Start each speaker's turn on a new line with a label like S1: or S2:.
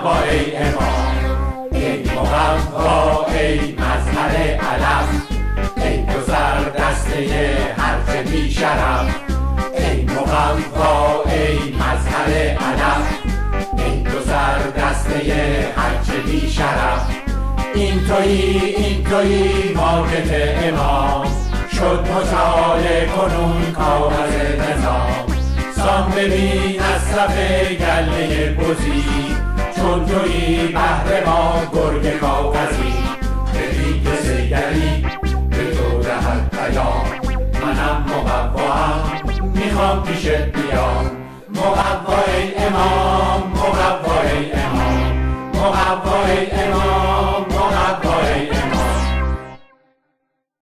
S1: مقوا ای امام، ای مقوا ای مظهر علم، ای دو سر دسته هرچه بی شرف، ای مقوا ای مظهر علم، ای دو سر دسته هرچه بی شرف. این تویی ماکت امام، شد مچاله کنون کاغذ نظام. سام ببین از صف گله بزی، چون تویی بهر ما گرگ کاغذی. ببین که سیگری به تو دهد پیام، منم مقواهم میخوام پیشت بیام. مقوا ای امام، مقوا ای امام، مقوا ای امام.